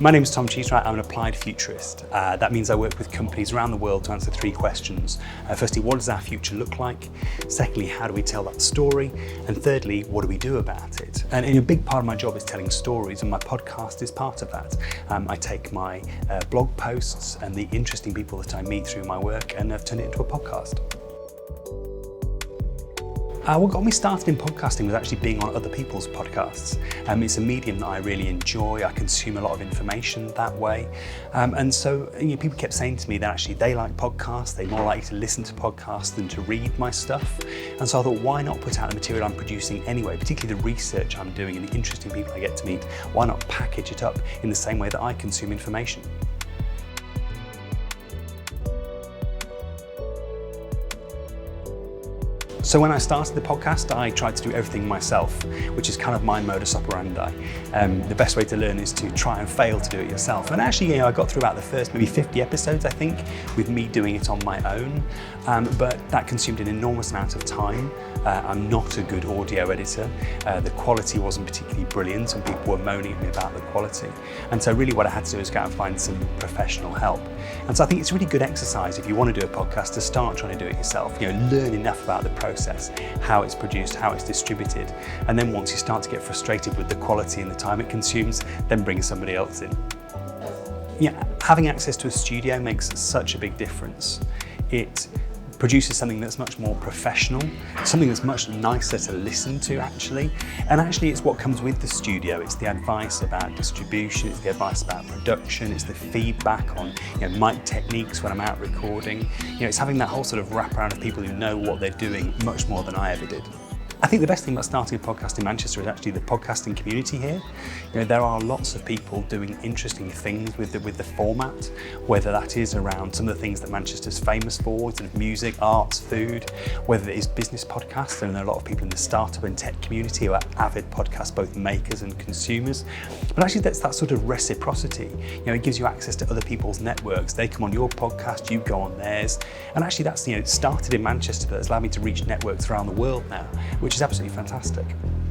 My name is Tom Cheesewright. I'm an applied futurist. That means I work with companies around the world to answer three questions. Firstly, what does our future look like? Secondly, how do we tell that story? And thirdly, what do we do about it? And a big part of my job is telling stories, and my podcast is part of that. I take my blog posts and the interesting people that I meet through my work and I've turned it into a podcast. What got me started in podcasting was actually being on other people's podcasts. It's a medium that I really enjoy. I consume a lot of information that way. And so people kept saying to me that actually they like podcasts, they're more likely to listen to podcasts than to read my stuff. And so I thought, why not put out the material I'm producing anyway, particularly the research I'm doing and the interesting people I get to meet, why not package it up in the same way that I consume information? So when I started the podcast, I tried to do everything myself, which is kind of my modus operandi. The best way to learn is to try and fail to do it yourself. And actually, I got through about the first maybe 50 episodes, I think, with me doing it on my own. But that consumed an enormous amount of time. I'm not a good audio editor. The quality wasn't particularly brilliant, and people were moaning at me about the quality. And so really what I had to do is go out and find some professional help. And so I think it's a really good exercise if you want to do a podcast to start trying to do it yourself. Learn enough about the process, how it's produced, how it's distributed. And then once you start to get frustrated with the quality and the time it consumes, then bring somebody else in. Having access to a studio makes such a big difference. It produces something that's much more professional, something that's much nicer to listen to actually. And actually it's what comes with the studio. It's the advice about distribution, it's the advice about production, it's the feedback on mic techniques when I'm out recording. It's having that whole sort of wraparound of people who know what they're doing much more than I ever did. I think the best thing about starting a podcast in Manchester is actually the podcasting community here. There are lots of people doing interesting things with the format, whether that is around some of the things that Manchester's famous for, sort of music, arts, food, whether it is business podcasts, and there are a lot of people in the startup and tech community who are avid podcast, both makers and consumers. But actually that's that sort of reciprocity. It gives you access to other people's networks. They come on your podcast, you go on theirs. And actually that's started in Manchester, but it's allowed me to reach networks around the world now, which is absolutely fantastic.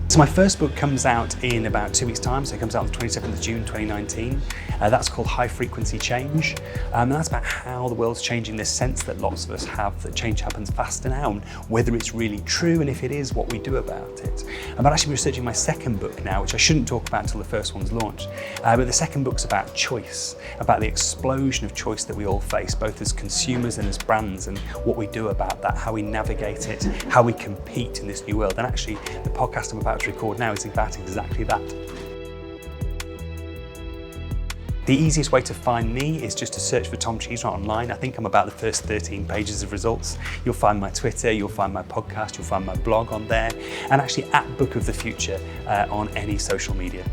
So my first book comes out in about 2 weeks' time, so it comes out on the 22nd of June 2019. That's called High Frequency Change, and that's about how the world's changing, this sense that lots of us have that change happens faster now, and whether it's really true, and if it is, what we do about it. I'm actually researching my second book now, which I shouldn't talk about until the first one's launched, but the second book's about choice, about the explosion of choice that we all face, both as consumers and as brands, and what we do about that, how we navigate it, how we compete in this new world. And actually, the podcast I'm about to record now is about exactly that. The easiest way to find me is just to search for Tom Cheesewright online. I think I'm about the first 13 pages of results. You'll find my Twitter, you'll find my podcast, you'll find my blog on there, and actually at Book of the Future on any social media.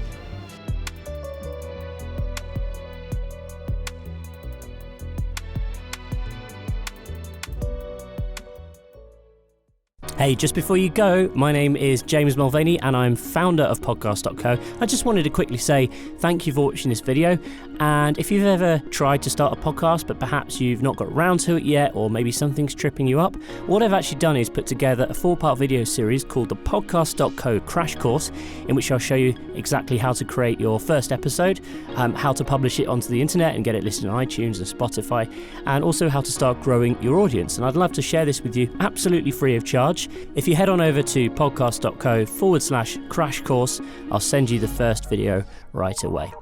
Hey, just before you go, my name is James Mulvaney and I'm founder of Podcast.co. I just wanted to quickly say thank you for watching this video, and if you've ever tried to start a podcast but perhaps you've not got around to it yet, or maybe something's tripping you up, what I've actually done is put together a 4-part video series called the Podcast.co Crash Course, in which I'll show you exactly how to create your first episode, how to publish it onto the internet and get it listed on iTunes and Spotify, and also how to start growing your audience. And I'd love to share this with you absolutely free of charge. If you head on over to podcast.co/crash course, I'll send you the first video right away.